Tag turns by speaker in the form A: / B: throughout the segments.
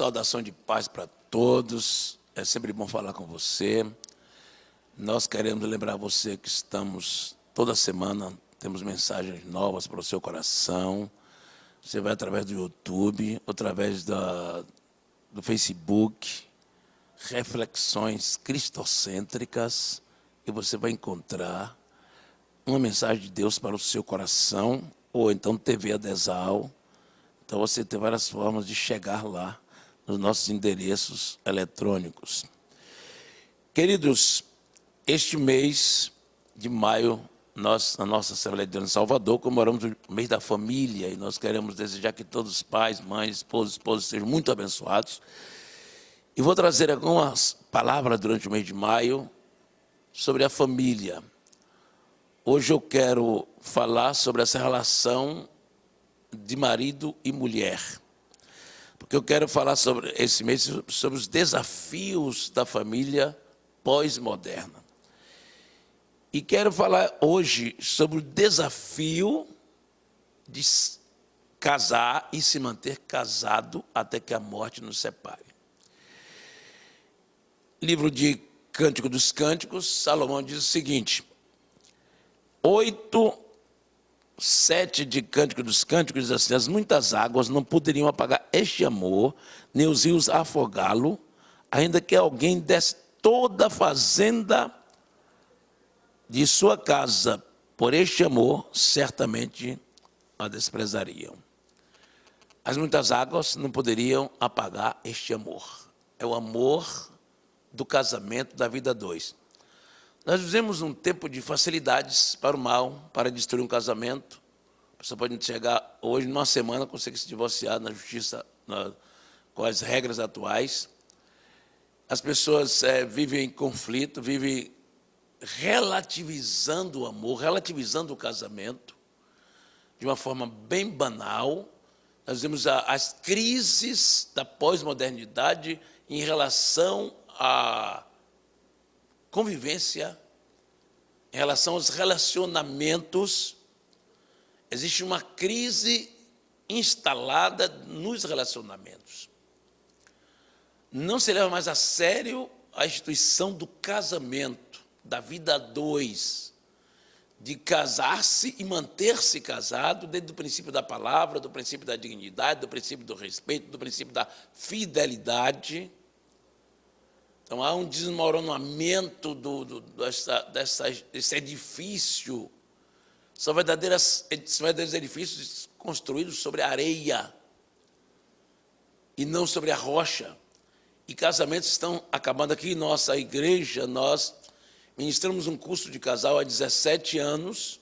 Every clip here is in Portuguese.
A: saudação de paz para todos. É sempre bom falar com você. Nós queremos lembrar você que estamos, toda semana, temos mensagens novas para o seu coração. Você vai através do YouTube, através do Facebook, reflexões cristocêntricas, e você vai encontrar uma mensagem de Deus para o seu coração, ou então TV Adesal. Então você tem várias formas de chegar lá nos nossos endereços eletrônicos. Queridos, este mês de maio, nós, na nossa Assembleia de Deus em Salvador, comemoramos o mês da família, e nós queremos desejar que todos os pais, mães, esposos sejam muito abençoados. E vou trazer algumas palavras durante o mês de maio sobre a família. Hoje eu quero falar sobre essa relação de marido e mulher, porque eu quero falar sobre esse mês sobre os desafios da família pós-moderna. E quero falar hoje sobre o desafio de casar e se manter casado até que a morte nos separe. Livro de Cântico dos Cânticos, Salomão diz o seguinte: 7 de Cântico dos Cânticos diz assim: as muitas águas não poderiam apagar este amor, nem os rios afogá-lo, ainda que alguém desse toda a fazenda de sua casa por este amor, certamente a desprezariam. As muitas águas não poderiam apagar este amor. É o amor do casamento, da vida a dois. Nós vivemos um tempo de facilidades para o mal, para destruir um casamento. A pessoa pode chegar hoje, numa semana, conseguir se divorciar na justiça, com as regras atuais. As pessoas vivem em conflito, vivem relativizando o amor, relativizando o casamento, de uma forma bem banal. Nós vemos as crises da pós-modernidade em relação à convivência, em relação aos relacionamentos. Existe uma crise instalada nos relacionamentos. Não se leva mais a sério a instituição do casamento, da vida a dois, de casar-se e manter-se casado dentro do princípio da palavra, do princípio da dignidade, do princípio do respeito, do princípio da fidelidade. Então, há um desmoronamento desse edifício. São verdadeiros edifícios construídos sobre a areia e não sobre a rocha. E casamentos estão acabando aqui em nossa igreja. Nós ministramos um curso de casal há 17 anos,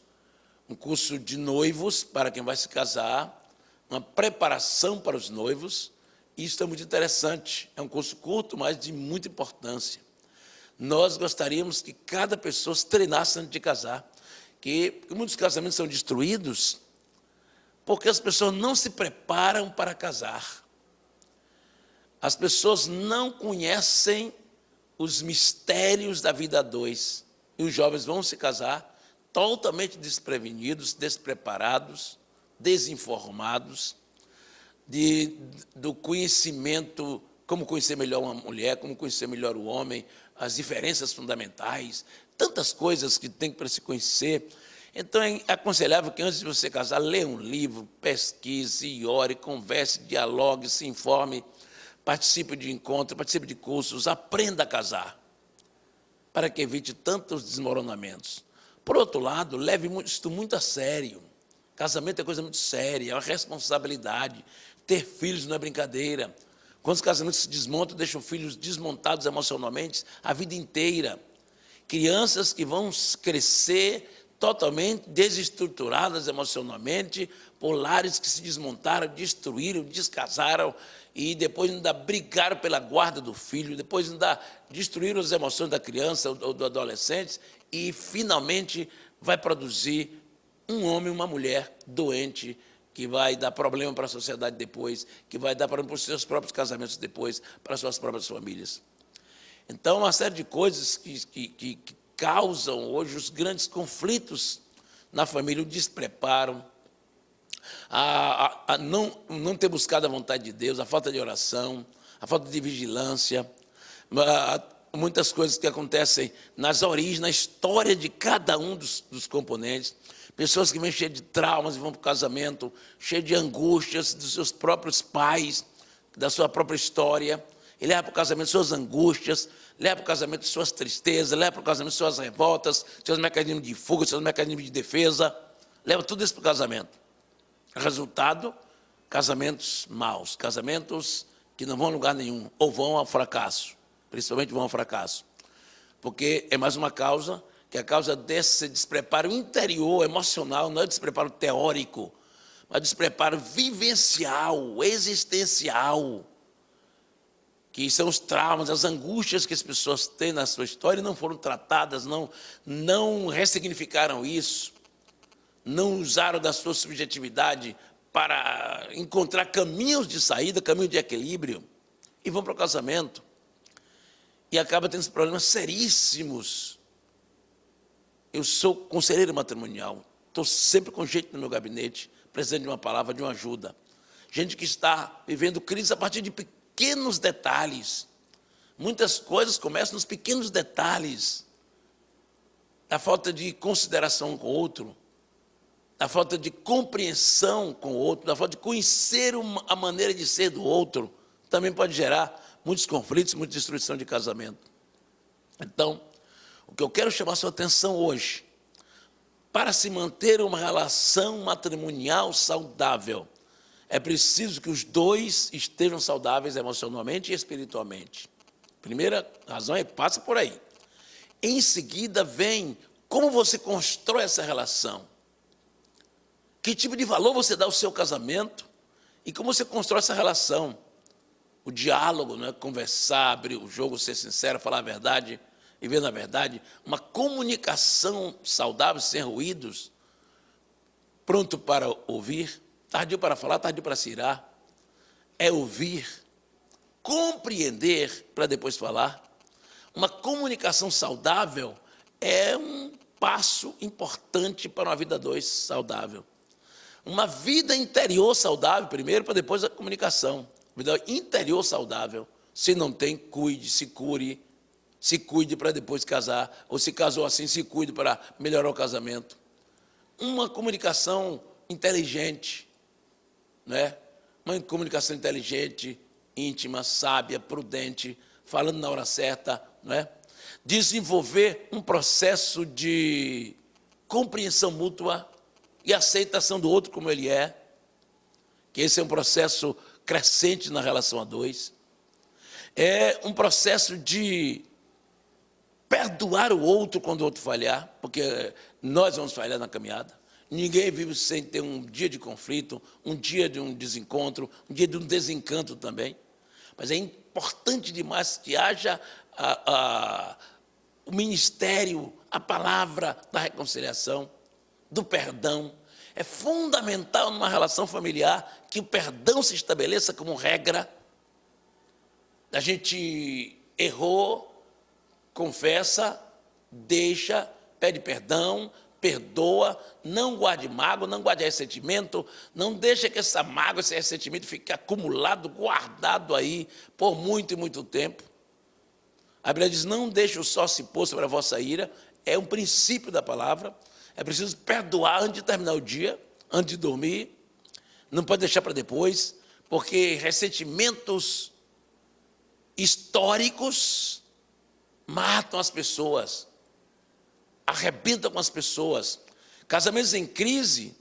A: um curso de noivos para quem vai se casar, uma preparação para os noivos. Isso é muito interessante, é um curso curto, mas de muita importância. Nós gostaríamos que cada pessoa se treinasse antes de casar, porque muitos casamentos são destruídos porque as pessoas não se preparam para casar. As pessoas não conhecem os mistérios da vida a dois, e os jovens vão se casar totalmente desprevenidos, despreparados, desinformados, do conhecimento, como conhecer melhor uma mulher, como conhecer melhor o homem, as diferenças fundamentais, tantas coisas que tem para se conhecer. Então, é aconselhável que antes de você casar, leia um livro, pesquise, ore, converse, dialogue, se informe, participe de encontros, participe de cursos, aprenda a casar, para que evite tantos desmoronamentos. Por outro lado, leve isso muito a sério. Casamento é coisa muito séria, é uma responsabilidade. Ter filhos não é brincadeira. Quantos casamentos se desmontam, deixam filhos desmontados emocionalmente a vida inteira. Crianças que vão crescer totalmente desestruturadas emocionalmente, por lares que se desmontaram, destruíram, descasaram, e depois ainda brigaram pela guarda do filho, depois ainda destruíram as emoções da criança ou do adolescente, e finalmente vai produzir um homem e uma mulher doente, que vai dar problema para a sociedade depois, que vai dar problema para os seus próprios casamentos depois, para as suas próprias famílias. Então, uma série de coisas que causam hoje os grandes conflitos na família, o despreparo, a não ter buscado a vontade de Deus, a falta de oração, a falta de vigilância, muitas coisas que acontecem nas origens, na história de cada um dos componentes. Pessoas que vêm cheias de traumas e vão para o casamento, cheias de angústias dos seus próprios pais, da sua própria história, e leva para o casamento suas angústias, leva para o casamento suas tristezas, leva para o casamento suas revoltas, seus mecanismos de fuga, seus mecanismos de defesa, leva tudo isso para o casamento. Resultado, casamentos maus, casamentos que não vão a lugar nenhum, ou vão ao fracasso, principalmente vão ao fracasso, porque é mais uma causa, que é a causa desse despreparo interior, emocional, não é despreparo teórico, mas despreparo vivencial, existencial, que são os traumas, as angústias que as pessoas têm na sua história e não foram tratadas, não ressignificaram isso, não usaram da sua subjetividade para encontrar caminhos de saída, caminhos de equilíbrio, e vão para o casamento. E acaba tendo problemas seríssimos. Eu sou conselheiro matrimonial, estou sempre com gente no meu gabinete, precisando de uma palavra, de uma ajuda. Gente que está vivendo crise a partir de pequenos detalhes. Muitas coisas começam nos pequenos detalhes. Da falta de consideração com o outro, da falta de compreensão com o outro, da falta de conhecer a maneira de ser do outro, também pode gerar muitos conflitos, muita destruição de casamento. Então, o que eu quero chamar a sua atenção hoje, para se manter uma relação matrimonial saudável, é preciso que os dois estejam saudáveis emocionalmente e espiritualmente. Primeira razão passa por aí. Em seguida vem como você constrói essa relação. Que tipo de valor você dá ao seu casamento e como você constrói essa relação. O diálogo, né? Conversar, abrir o jogo, ser sincero, falar a verdade, viver na verdade. Uma comunicação saudável, sem ruídos, pronto para ouvir, tardio para falar, tardio para se irar. É ouvir, compreender para depois falar. Uma comunicação saudável é um passo importante para uma vida a dois saudável. Uma vida interior saudável primeiro, para depois a comunicação. Vida interior saudável. Se não tem, cuide, se cure, se cuide para depois casar, ou se casou assim, se cuide para melhorar o casamento. Uma comunicação inteligente, né? Uma comunicação inteligente, íntima, sábia, prudente, falando na hora certa, né? Desenvolver um processo de compreensão mútua e aceitação do outro como ele é, que esse é um processo crescente na relação a dois. É um processo de perdoar o outro quando o outro falhar, porque nós vamos falhar na caminhada. Ninguém vive sem ter um dia de conflito, um dia de um desencontro, um dia de um desencanto também. Mas é importante demais que haja o ministério, a palavra da reconciliação, do perdão. É fundamental numa relação familiar que o perdão se estabeleça como regra. A gente errou, confessa, deixa, pede perdão, perdoa, não guarde mágoa, não guarde ressentimento, não deixe que essa mágoa, esse ressentimento fique acumulado, guardado aí por muito e muito tempo. A Bíblia diz, não deixe o sol se pôr sobre a vossa ira, é um princípio da palavra. É preciso perdoar antes de terminar o dia, antes de dormir. Não pode deixar para depois, porque ressentimentos históricos matam as pessoas, arrebentam com as pessoas. Casamentos em crise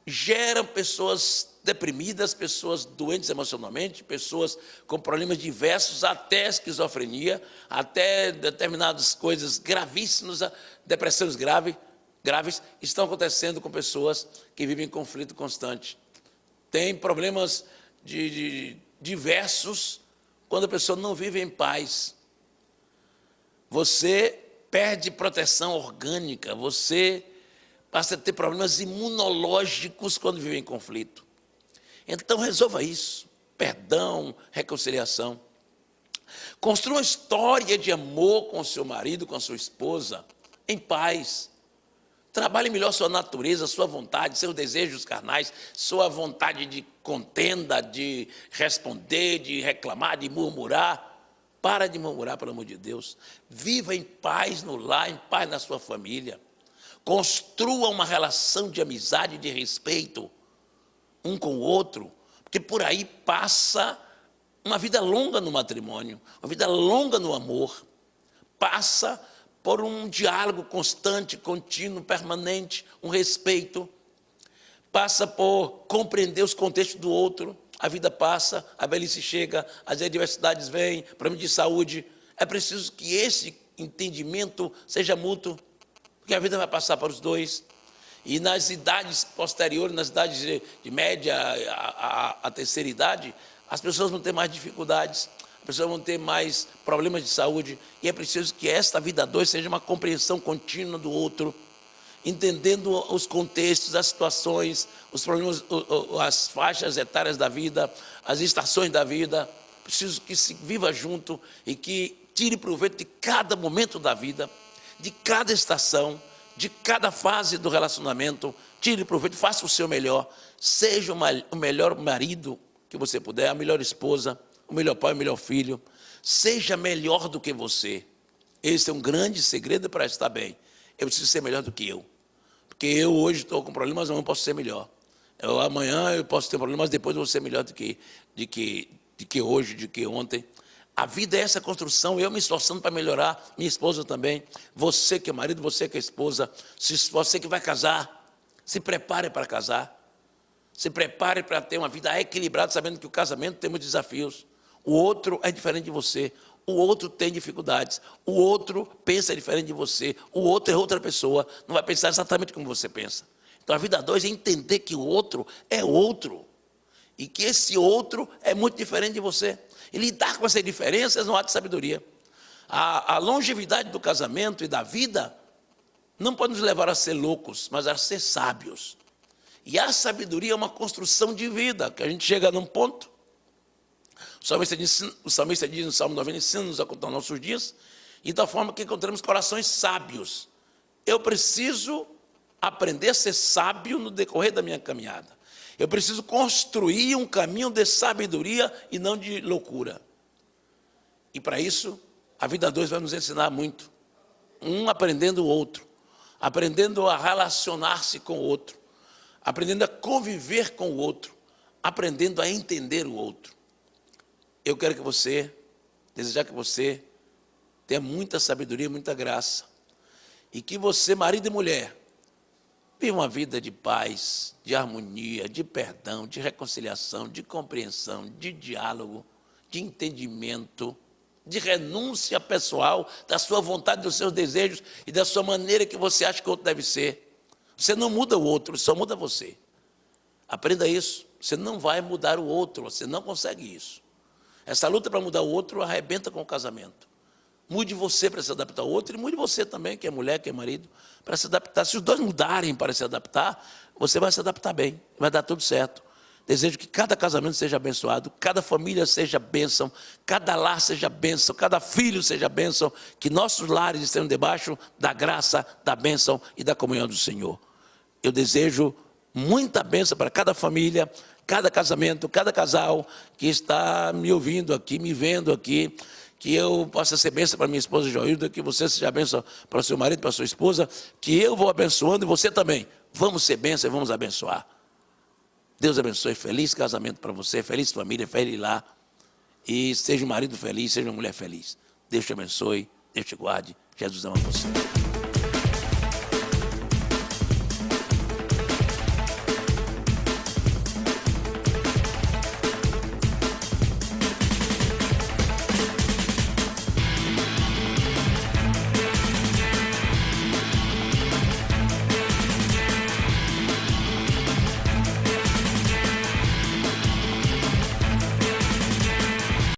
A: geram pessoas deprimidas, pessoas doentes emocionalmente, pessoas com problemas diversos, até esquizofrenia, até determinadas coisas gravíssimas, depressões graves estão acontecendo com pessoas que vivem em conflito constante. Tem problemas diversos quando a pessoa não vive em paz. Você perde proteção orgânica, você passa a ter problemas imunológicos quando vive em conflito. Então resolva isso, perdão, reconciliação. Construa uma história de amor com o seu marido, com a sua esposa, em paz. Trabalhe melhor sua natureza, sua vontade, seus desejos carnais, sua vontade de contenda, de responder, de reclamar, de murmurar. Para de murmurar, pelo amor de Deus. Viva em paz no lar, em paz na sua família. Construa uma relação de amizade e de respeito um com o outro, porque por aí passa uma vida longa no matrimônio, uma vida longa no amor. Passa por um diálogo constante, contínuo, permanente, um respeito. Passa por compreender os contextos do outro. A vida passa, a velhice chega, as adversidades vêm, problemas de saúde. É preciso que esse entendimento seja mútuo, porque a vida vai passar para os dois. E nas idades posteriores, nas idades de média, a terceira idade, as pessoas vão ter mais dificuldades, as pessoas vão ter mais problemas de saúde, e é preciso que esta vida a dois seja uma compreensão contínua do outro, entendendo os contextos, as situações, os problemas, as faixas etárias da vida, as estações da vida. Preciso que se viva junto e que tire proveito de cada momento da vida, de cada estação, de cada fase do relacionamento. Tire proveito, faça o seu melhor, seja o melhor marido que você puder, a melhor esposa, o melhor pai, o melhor filho. Seja melhor do que você. Esse é um grande segredo para estar bem. Eu preciso ser melhor do que eu. Porque eu hoje estou com problemas, amanhã eu posso ser melhor. Amanhã eu posso ter problemas, depois eu vou ser melhor do que hoje, do que ontem. A vida é essa construção, eu me esforçando para melhorar, minha esposa também. Você que é marido, você que é esposa, você que vai casar, se prepare para casar. Se prepare para ter uma vida equilibrada, sabendo que o casamento tem muitos desafios. O outro é diferente de você. O outro tem dificuldades, o outro pensa diferente de você, o outro é outra pessoa, não vai pensar exatamente como você pensa. Então a vida a dois é entender que o outro é outro, e que esse outro é muito diferente de você. E lidar com essas diferenças é um ato de sabedoria. A longevidade do casamento e da vida não pode nos levar a ser loucos, mas a ser sábios. E a sabedoria é uma construção de vida, que a gente chega num ponto. O salmista diz no Salmo 90, ensina-nos a contar nossos dias, e da forma que encontramos corações sábios. Eu preciso aprender a ser sábio no decorrer da minha caminhada. Eu preciso construir um caminho de sabedoria e não de loucura. E para isso, a vida a dois vai nos ensinar muito. Um aprendendo o outro, aprendendo a relacionar-se com o outro, aprendendo a conviver com o outro, aprendendo a entender o outro. Eu quero desejar que você tenha muita sabedoria, muita graça. E que você, marido e mulher, viva uma vida de paz, de harmonia, de perdão, de reconciliação, de compreensão, de diálogo, de entendimento, de renúncia pessoal, da sua vontade, dos seus desejos e da sua maneira que você acha que o outro deve ser. Você não muda o outro, só muda você. Aprenda isso. Você não vai mudar o outro, você não consegue isso. Essa luta para mudar o outro arrebenta com o casamento. Mude você para se adaptar ao outro e mude você também, que é mulher, que é marido, para se adaptar. Se os dois mudarem para se adaptar, você vai se adaptar bem, vai dar tudo certo. Desejo que cada casamento seja abençoado, cada família seja bênção, cada lar seja bênção, cada filho seja bênção, que nossos lares estejam debaixo da graça, da bênção e da comunhão do Senhor. Eu desejo muita bênção para cada família, cada casamento, cada casal que está me ouvindo aqui, me vendo aqui, que eu possa ser bênção para minha esposa Joilda, que você seja bênção para o seu marido, para a sua esposa, que eu vou abençoando e você também. Vamos ser bênção e vamos abençoar. Deus abençoe, feliz casamento para você, feliz família, feliz lá. E seja um marido feliz, seja uma mulher feliz. Deus te abençoe, Deus te guarde, Jesus ama você.